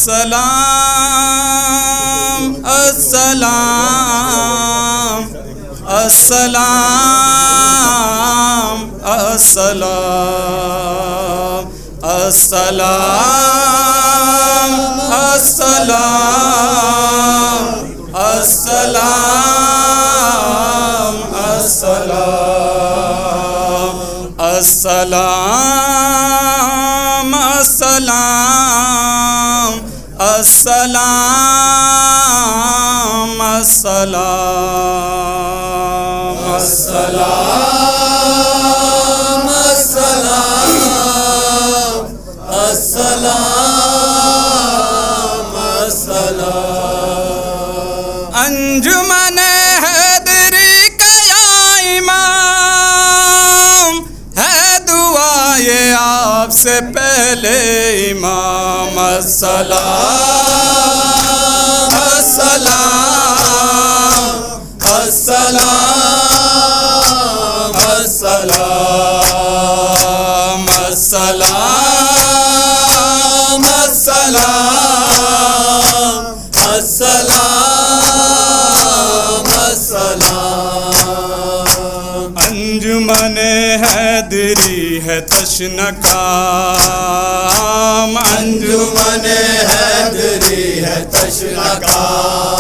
السلام السلام السلام السلام السلام السلام السلام السلام السلام السلام السلام السلام السلام السلام السلام انجمن حیدری کا یا امام ہے دعائے آپ سے پہلے امام السلام السلام السلام السلام السلام السلام السلام انجمن حیدری ہے تشنکام انجمن حیدری ہے تشنکام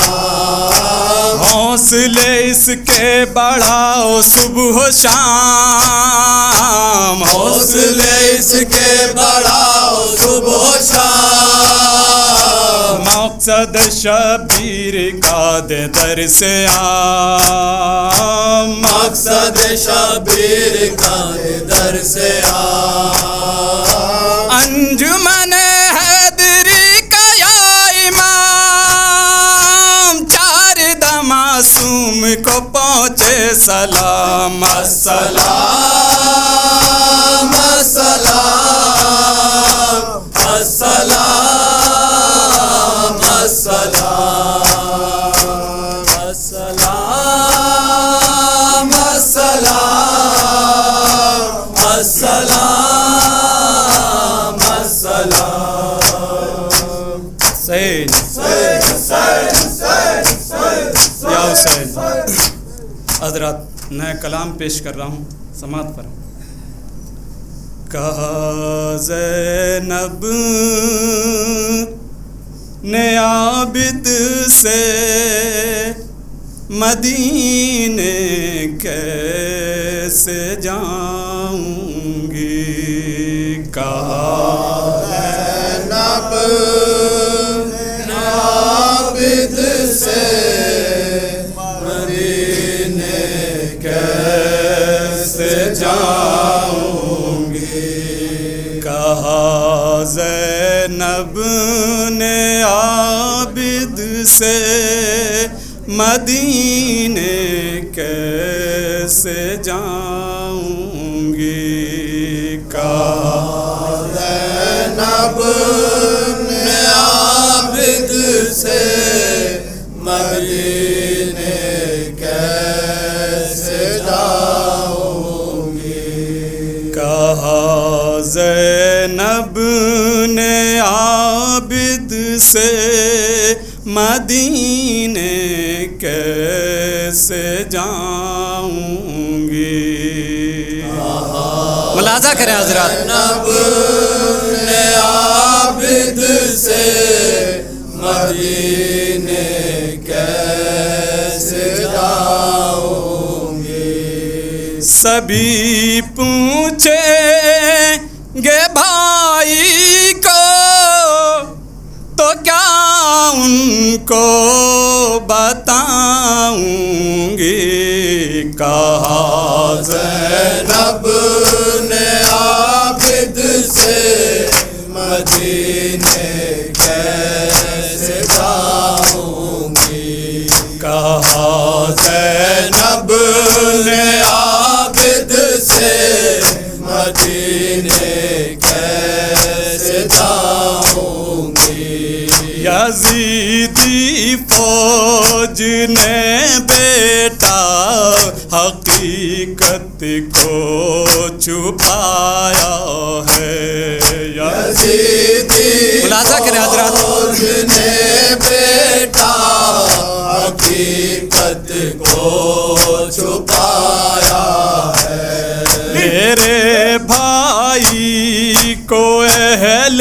حوصلے اس کے بڑھاؤ صبح و شام حوصلے اس کے بڑھاؤ صبح و شام مقصد شبیر کا دے در سے عام مقصد شبیر کا در سے عام انجمن حیدری کا یا امام چار معصوم کو پہنچے سلام السلام السلام السلام السلام السلام السلام السلام السلام حسین یا حسین حضرات نیا کلام پیش کر رہا ہوں، سماعت پر۔ کہا زینب نے عابد سے مدینے کیسے جاؤں گی، کہا زینب نے عابد سے مدینے کیسے جاؤں گی، کہا زینب نے عابد سے مدینے کیسے جاؤں گی، کہا زینب نے عابد سے مدینے کیسے جاؤں گی، کہا زینب نے عابد سے مدینے کیسے جاؤں گی۔ ملاحظہ کریں حضرات، زینب نے عابد سے مدینے کیسے جاؤں گی، سبھی پوچھیں گے بھائی کو تو کیا ان کو بتاؤں گی، کہا زینب نے عابد سے مدینے کیسے جاؤں گی، کہا زینب نے عابد سے مدینے کیسے جاؤں گی، یزیدی فوج نے بیٹا حقیقت حقیقت کو چھپایا ہے. یزیدی ملاحظہ کریں حضرات، فوج نے بیٹا حقیقت کو چھپایا ہے. میرے بھائی کو اہل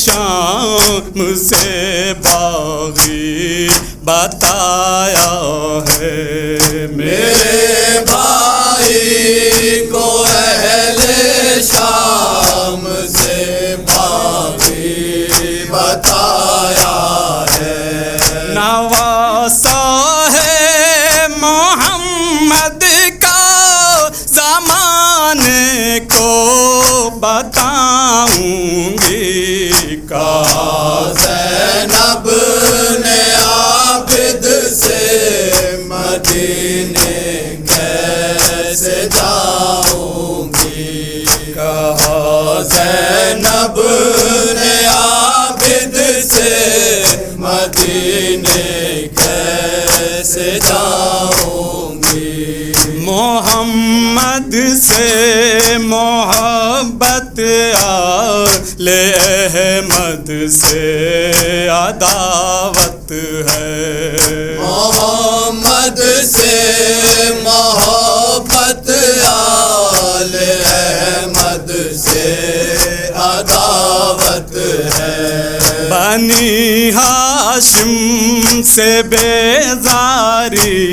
شام سے باغی بتایا ہے. میرے بھائی کو اہل شام سے باغی بتایا ہے. نواسا ہے محمد کا زمانے کو بتاؤں گی. کہا زینب نے عابد سے مدینے کیسے جاؤں گی. کہا زینب نے عابد سے مدینے کیسے جاؤں گی. محمد سے محبت آل احمد سے عداوت ہے. محمد سے محبت آل احمد سے عداوت ہے. بنی ہاشم سے بیزاری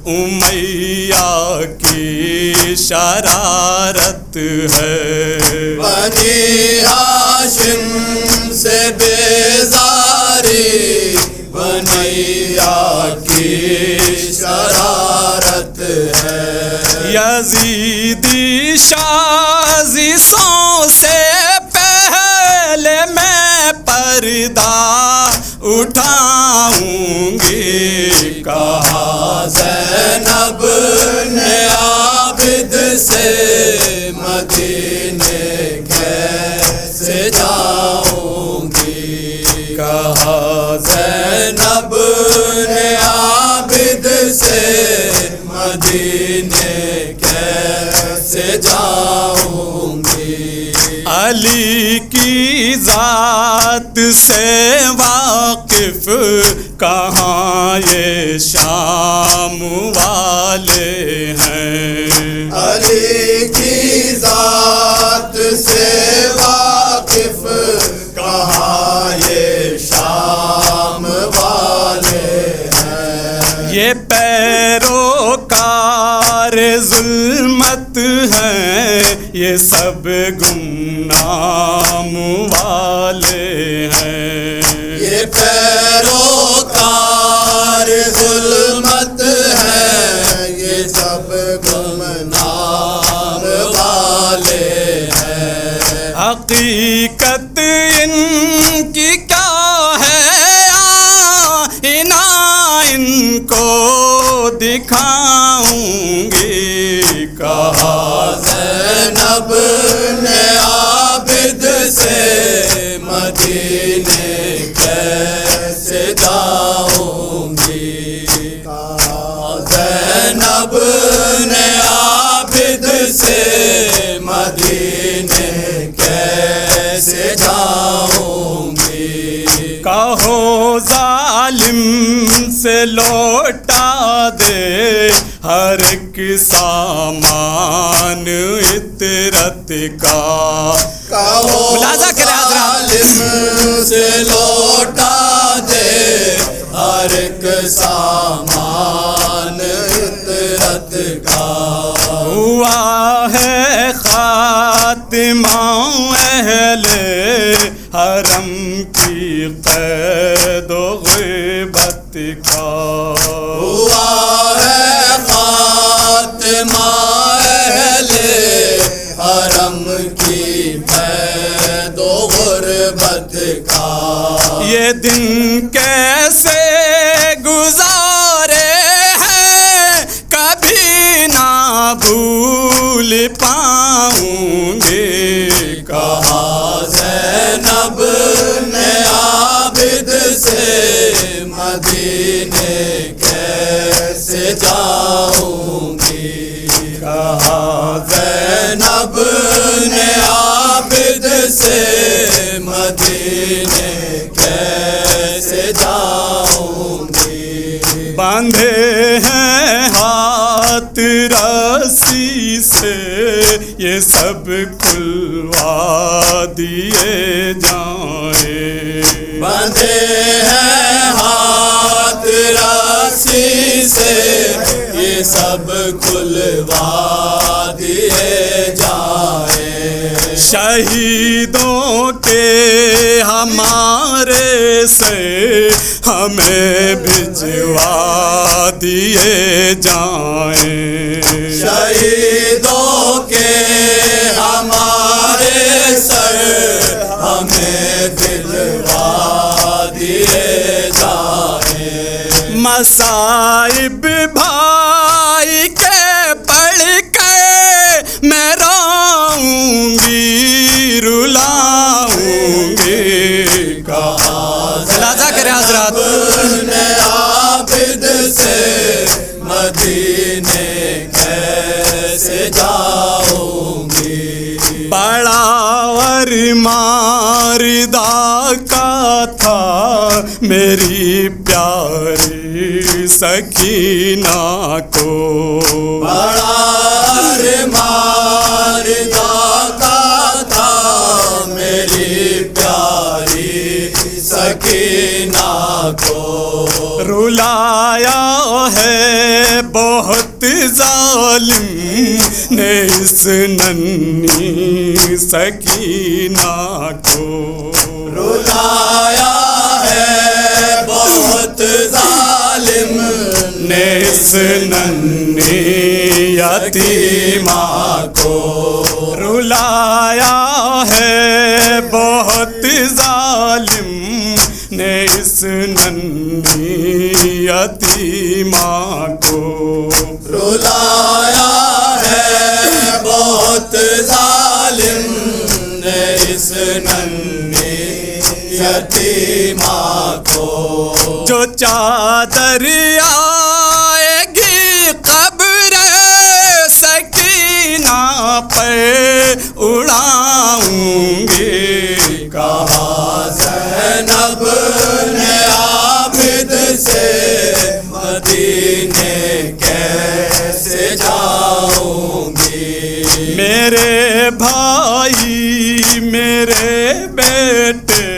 امیہ کی شرارت ہے. بنی ہاشم سے بیزاری بنیا کی شرارت ہے. یزیدی سازشوں سے پہلے میں پردہ اٹھاؤں گی. کہا زینب نے عابد سے مدینے کیسے جاؤں گی. کہا زینب نے عابد سے مدینے کیسے جاؤں گی. علی کی ذات سے واقف کہاں یہ شام والے ہیں. علی کی ذات سے واقف کہاں یہ شام والے ہیں. یہ پیروکار ظلمت ہیں، یہ سب گمنام والے ہیں. یہ پیروکار ظلمت ہے، یہ سب گمنام والے ہیں. حقیقت ان کی کیا ہے ان کو دکھاؤں گی. کہا زینب نے عابد سے مدینے کیسے جاؤں گی. زینب نے عابد سے مدینے کیسے جاؤں گی. کہو ظالم سے لوٹا دے ہر ایک سامان عطرت کا. ملاحظہ کریں حضرات، ظالم سے لوٹا دے ہر ایک سامان عطرت کا. ہوا ہے خاتمہ اہل حرم کی قید و غیبت کا. ہوا ہے خاتمہ اہل حرم کی قید و غربت کا. یہ دن کیسے گزارے ہیں کبھی نہ بھول پاؤں گے. کہا زینب نے عابد سے مدینے کیسے جاؤں گی. کہا زینب نے عابد سے مدینے کیسے جاؤں گی، باندھے ہیں ہاتھ رسی سے یہ سب کھلوا دیے جائیں، بندھے ہیں ہاتھ رسی سے یہ سب کھلوا دیے جائیں، شہیدوں کے ہمارے سے ہمیں بھجوا دیے جائیں، شہیدوں کے ہمارے سر ہمیں دلوا دیے جائیں، مصائب بھائی کے پڑھ کے میں روؤں گی رلاؤں گی، کہا لہذا کریں حضرات، نے عابد سے مدینے کیسے جاؤں گی، بڑا ورماردہ کا تھا میری پیاری سکینہ کو، بڑا ماردہ کا تھا میری پیاری سکینہ کو، رلایا ہے بہت ظالم نے اس ننھی سکینہ کو، رلایا ہے بہت ظالم نے اس ننھی یتیمہ کو، رلایا ہے بہت ظالم نے اس ننھی یتیمہ کو، رلایا ہے بہت ظالم نے اس ننھی یتیمہ کو، جو چادر آئے گی قبر سکینہ پہ اڑاؤں گی، کہا زینب نے عابد سے مدینے کیسے جاؤں گی، میرے بھائی میرے بیٹے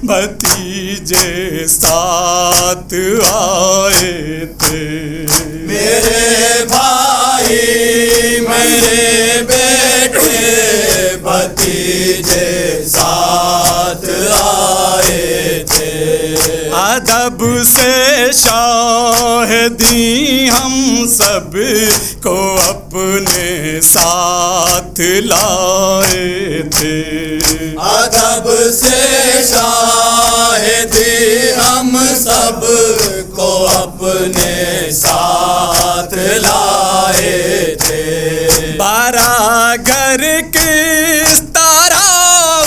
بھتیجے ساتھ آئے تھے، میرے بھائی میرے بیٹے بھتیجے ساتھ آئے تھے، ادب سے شاہدی ہم سب کو اپنے ساتھ لائے تھے، ادب سے شاہدی ہم سب کو اپنے ساتھ لائے تھے، بارہ گھر کس طرح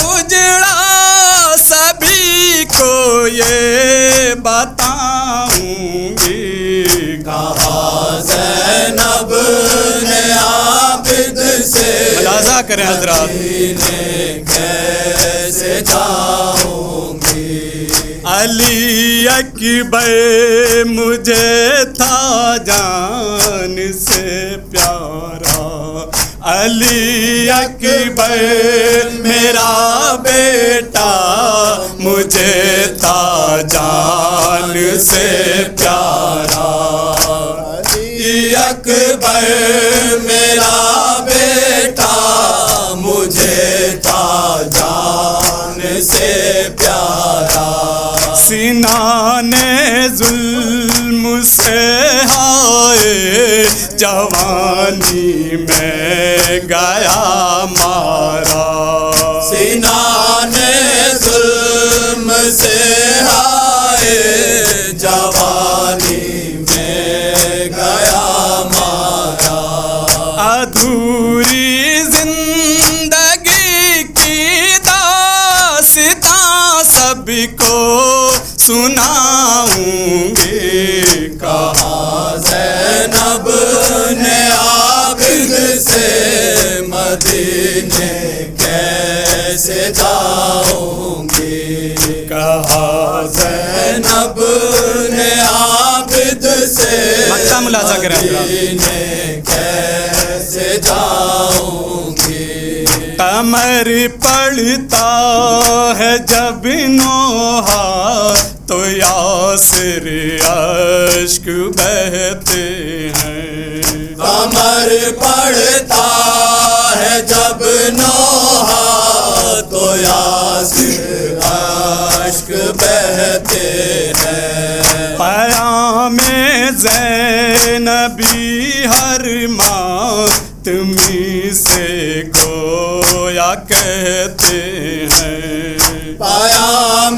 اجڑا سبھی کو یہ بتاؤں گی، کہا زینب نے عابد سے ملاحظہ کریں حضرات، مدینے کیسے جاؤں گی، علی اکبر مجھے تھا جان سے پیارا، علی اکبر میرا بیٹا مجھے تھا جان سے پیارا، علی اکبر میرا بیٹا مجھے تھا جان سے پیارا، سینان ظلم سے ہائے جوانی میں گیا مارا، سینان ظلم سے ہائے جوانی میں گیا مارا، ادھوری زندگی کی داستاں سب کو سناؤں گی، کہا زینب نے عابد سے مدینے کیسے جاؤں گی، کہا زینب نے عابد سے مقطع ملاحظہ کریں حضرات۔ مدینے کیسے جاؤں گی، قمر پڑتا ہے جب نوحہ تو یاسر اشک بہتے ہیں، قمر پڑتا ہے جب نوحہ تو یاسر اشک بہتے ہیں، پیام زینبی ہر ماتمی سے گویا کہتے ہیں، پیام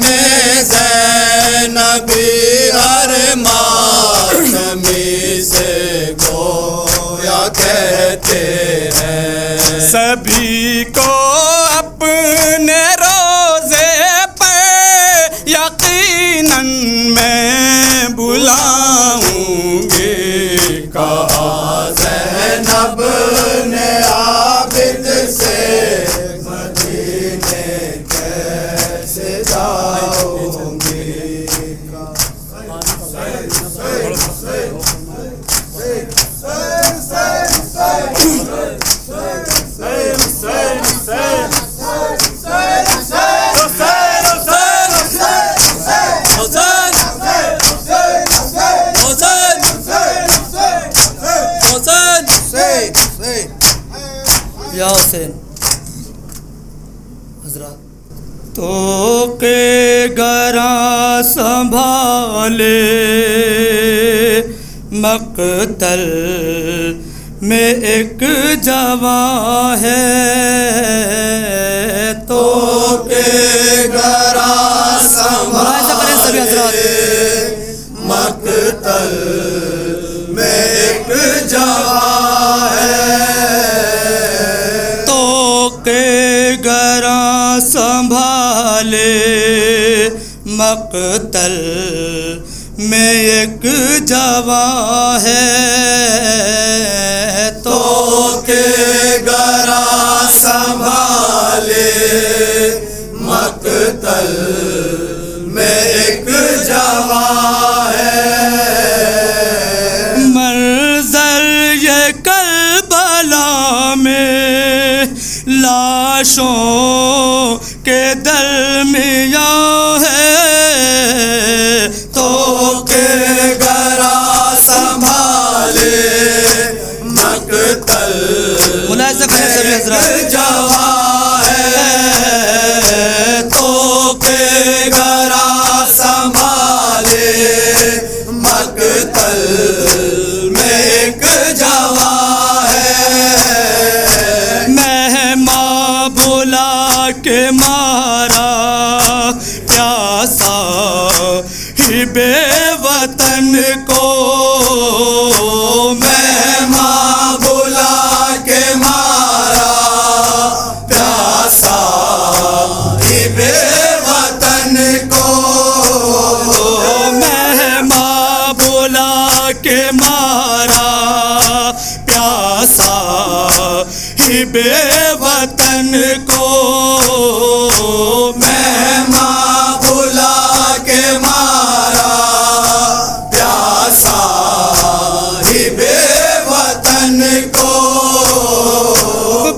زینبی ہر ماتمی سے گویا کہتے ہیں، سبھی کو اپنے روزے پہ یقیناً میں بلاؤں گی، کہا زینب نے عابد سے مدینے کیسے جاؤں گی، یا حسین حضرات تو کے گراں سنبھالے مقتل میں ایک جوان ہے، تو کے گراں سبھی حضرات مقتل میں ایک جوان ہے، تو کے گراں سنبھالے مقتل میں ایک جوان ہے، تو کے گراں سنبھالے مقتل میں ایک جوان ہے، منظر یہ کربلا میں لاشوں کے درمیان ہے، تو کے گراں سنبھالے مقتل ملاحظہ کریں سبھی حضرات جوان ہے، تو کے گراں سنبھالے مقتل میں ایک جوان ہے، مہماں بلا کے مارا پیاسا ہی بے وطن کو، مہماں بلا کے مارا پیاسا ہی بے وطن کو، مہماں بلا کے مارا پیاسا ہی بے وطن کو، مہماں بلا کے مارا پیاسا ہی بے وطن کو،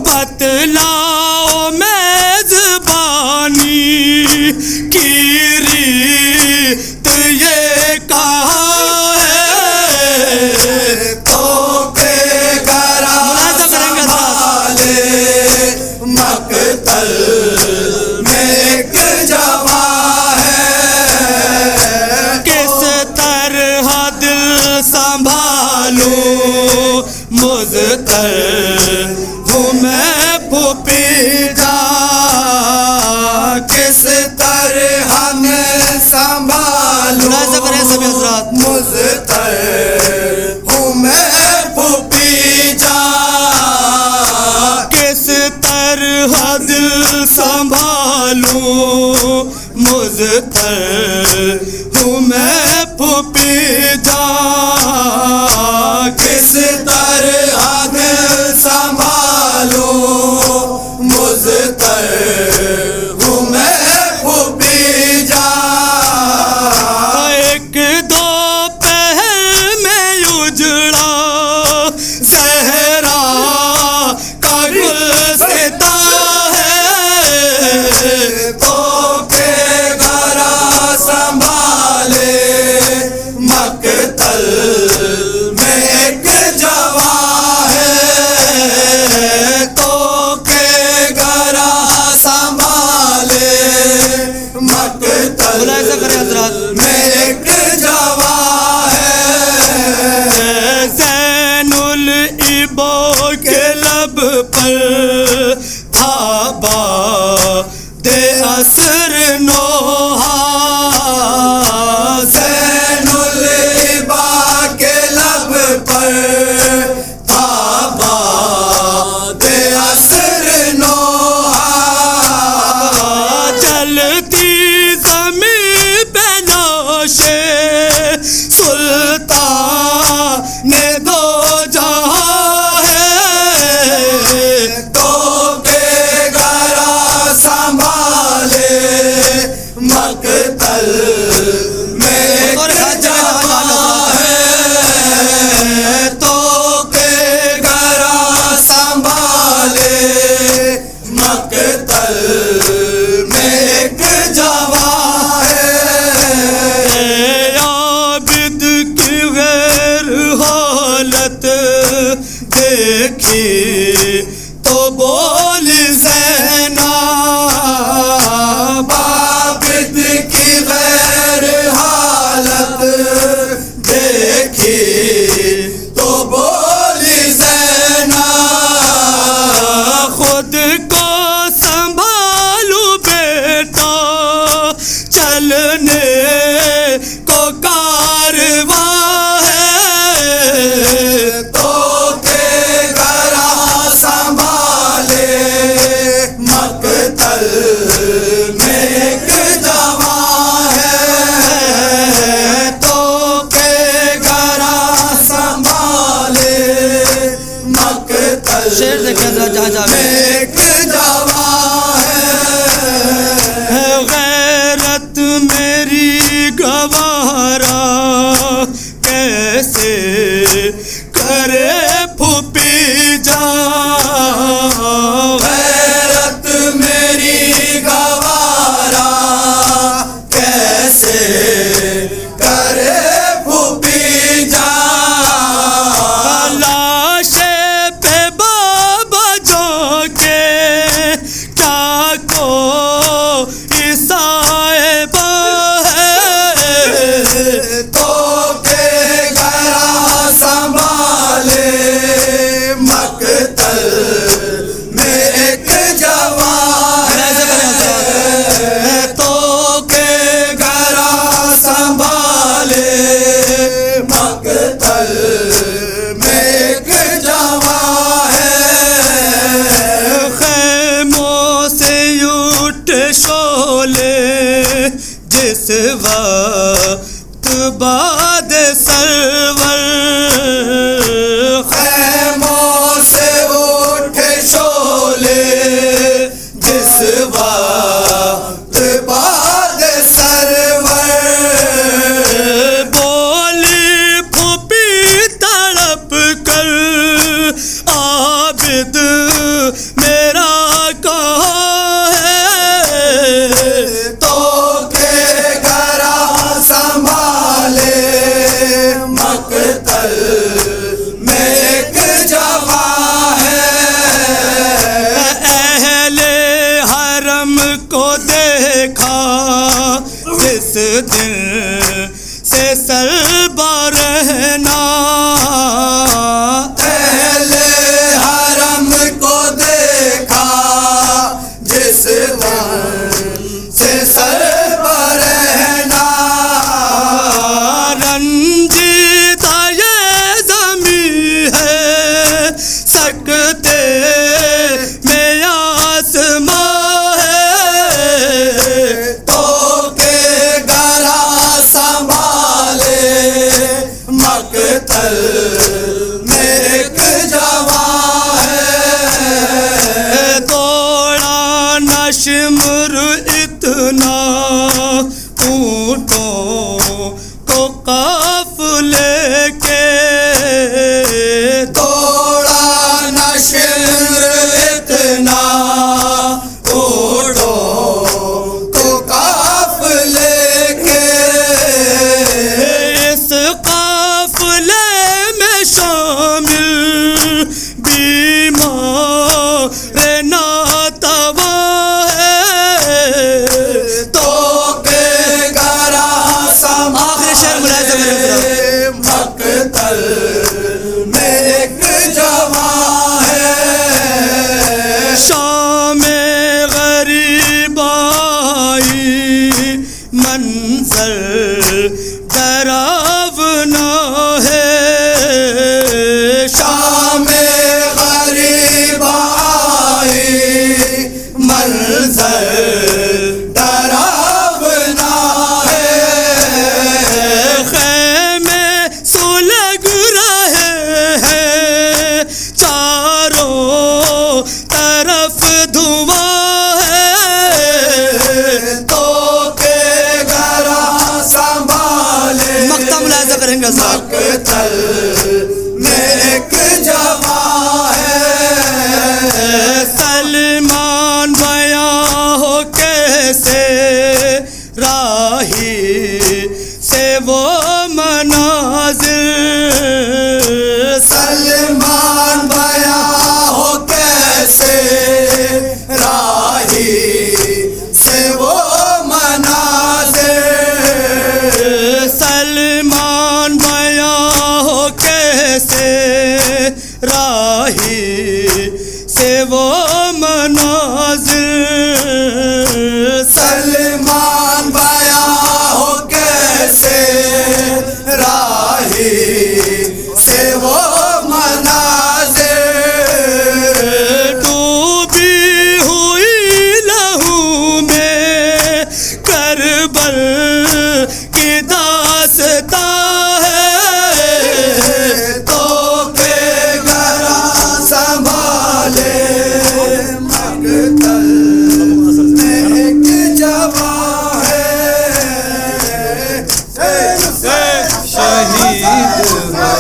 بتلاؤ میزبانی کی ریت یہ کہاں ہے، تو کے گراں سنبھالے مقتل میں ایک جوان ہے، کس طرح دل سنبھالوں مضطر ہوں میں پھوپھی جان، کس طرح میں سنبھالوں ملاحظہ کریں سبھی حضرات مضطر ہوں میں پھوپھی جان، کس طرح دل سنبھالوں مضطر ہوں میں پھوپھی جان، کس طرح دل سنبھالوں تو بول زینب عابد کی غیر حالت دیکھی تو بولی زینب خود کو سنبھالو بیٹا چلنے کو کارواں ہے تو کے گھرا سنبھالے مقتل میں ایک جوان ہے تو کے گھرا سنبھالے مقتل شیر دیکھیں ذرا جہاں جہاں میں ایک جوان ہے غیرت میری گوارا کیسے کرے پھوپھی جان غیرت میری گوارا کیسے کرے پھوپھی جان لاش پہ بابا جو کے کیا کو صاحبہ ہے تو کے گھرا سنبھالے مقتل میں ایک جوان ہے تو کے گھرا سنبھالے مقتل میں ایک جوان ہے خیموں سے اٹھ شعلے جس وقت بعد سرور خیموں سے اٹھ شعلے جس وقت بعد سرور بولی پھوپھی تڑپ کر عابد میرا کہاں ہے تو کے گھرا سنبھالے مقتل میں ایک جوان ہے اہل حرم کو دیکھا جس دن سے سربا رہنا اہل حرم کو دیکھا جس دن سے سر پر رہنا رنجیدہ یہ زمیں ہے سکتے میں آسماں ہے تو کے گھرا سنبھالے مقتل میں ایک جوان ہے توڑا نہ شمر اتنا اونٹوں کو قافلے کے توڑا نشر اتنا اڑو تو قافلے کے اس قافلے میں شامل بیمار ناتواں ہے تو کے گھرا آخری شعر ملاحظہ کریں مقتل میں ایک جوان ہے شام غریب آئی منظر ڈراونا ہے شام غریب آئی منظر ڈراونا ہے خیمے سلگ رہے ہیں چاروں طرف دھواں ہے تو کے گھرا سنبھالے مقطع ملاحظہ کریں گے صاحب مقتل میں ایک جوان ہے سلمان بیاں ہو کیسے راہی سے وہ مناظر سلمان بیاں ہو سے وہ مناظر سلمان بیاں ہو کیسے راہی سے وہ مناظر ڈوبی ہوئی لہو میں کربل کی داستان ہے تو پہ گرا سنبھالے مقتل میں ایک جوان ہے شہید ہو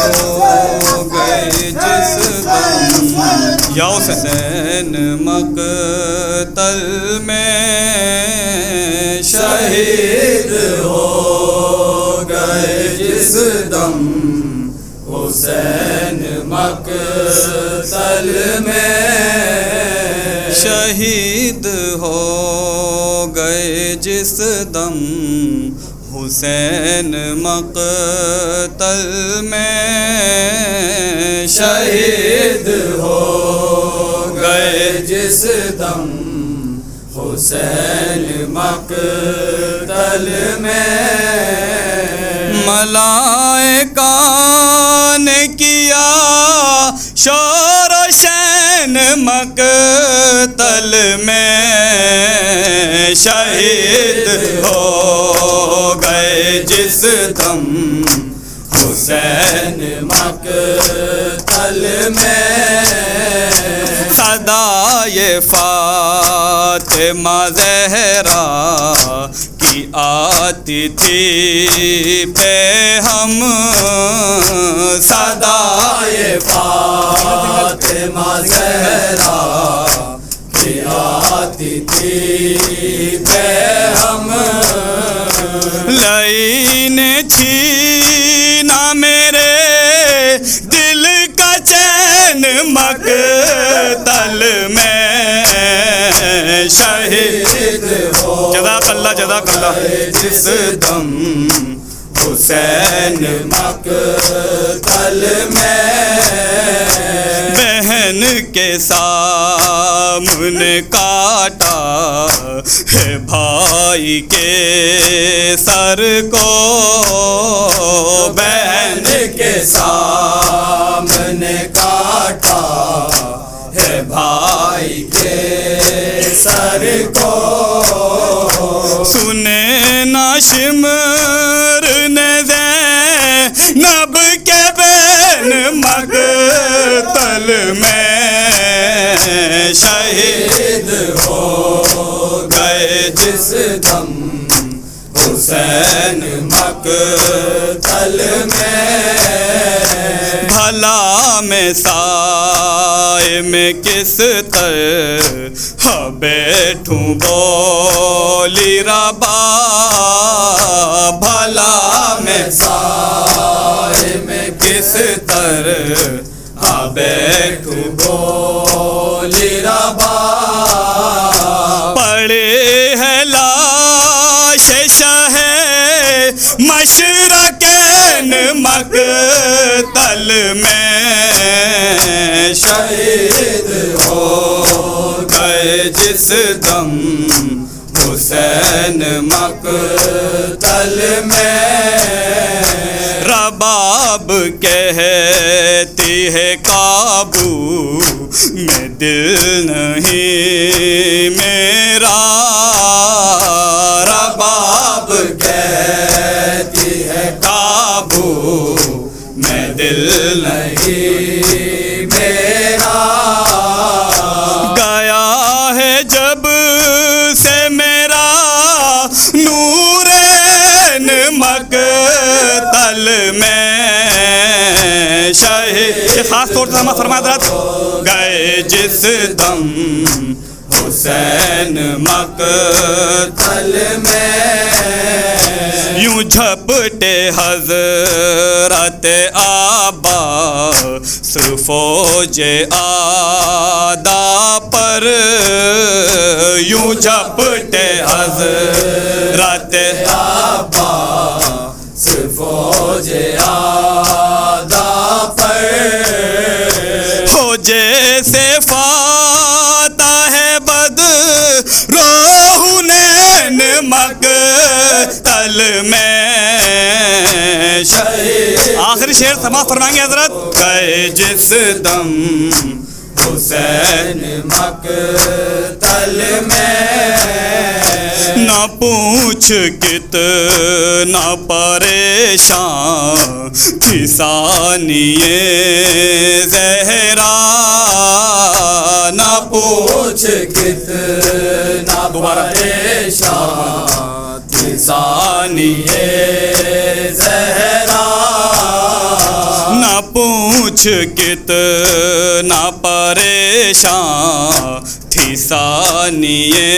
گئے جس دم یا حسین مقتل میں شہید ہو گئے جس دم حسین مقتل میں شہید ہو گئے جس دم حسین مقتل میں شہید ہو گئے جس دم حسین مقتل میں ملائکہ نے کیا شور و شین مقتل میں شہید ہو گئے جس دم حسین مقتل میں صدائے فاطمہ زہرا کی آتی تھی پہ ہم صدائے فاطمہ زہرا کی آتی تھی پہ ہم لئی نے چھینا میرے دل کا چین مقتل میں شہید ہو جزاک اللہ جزاک اللہ جس دم حسین مقتل میں بہن کے سامنے کاٹا ہے بھائی کے سر کو بہن کے سامنے کاٹا ہے بھائی کے سر کو سنے نہ شمر نے زینب کے بین مقتل میں شہید ہو گئے جس دم حسین مقتل میں بھلا میں سائے میں کس طرح بیٹھوں بولی ربا بھلا میں سائے میں کس طرح بیٹھوں بولی ربا پڑے ہے لاش شہ مشرقین مقتل میں شہید ہو گئے جس دم حسین مقتل میں رباب کہتی ہے قابو میں دل نہیں میرا رباب کہتی ہے قابو میں دل نہیں میرا گیا ہے جب سے میرا نورین مقتل میں شہید خاص طور سے ہم فرما حضرات گئے جس دم حسین مقتل میں یوں جھپٹے حضرت عباس فوج آدھا پر یوں جھپٹے حضرت عباس فوج آدھا پر ہو جیسے آخری شعر سماعت فرمائیں گے حضرت. گئے جس دم حسین مقتل میں نہ پوچھ کتنا پریشان تھی ثانیہ زہرا. نہ پوچھ کتنا پریشان تھی ثانیہ زہرا. نہ پوچھ کتنا پریشان تھی ثانیہ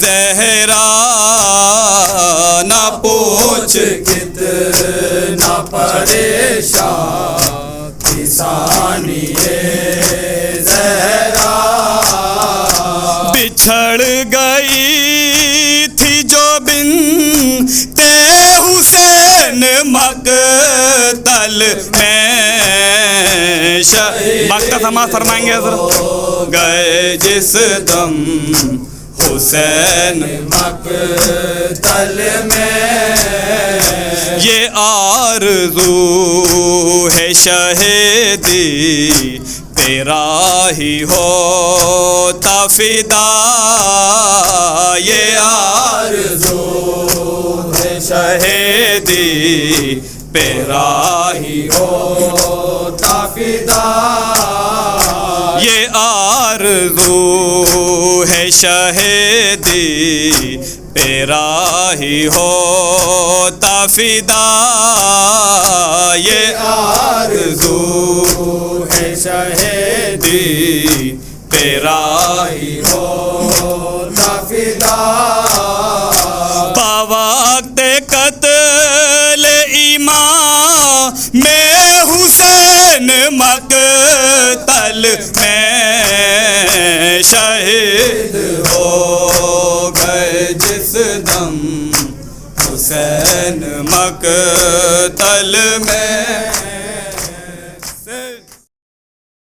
زہرا. نہ پوچھ کتنا پریشان تھی ثانیہ زہرا. بچھڑ گئی تھی جو بنتے حسین مقتل میں. مقتل سماعت فرمائیں گے حضرت. گئے جس دم حسین مقتل میں یہ آرزو ہے شہیدی تیرا ہی ہوتا فدا. یہ آرزو ہے شہیدی تیرا ہی ہوتا فدا. یہ آرزو ہے شہیدی تیرا ہی ہوتا فدا. یہ آرزو ہے شہیدی تیرا ہی ہوتا فدا. باوقت قتل امام میں حسین مقتل میں شہید ہو گئے جس دم حسین مقتل میں.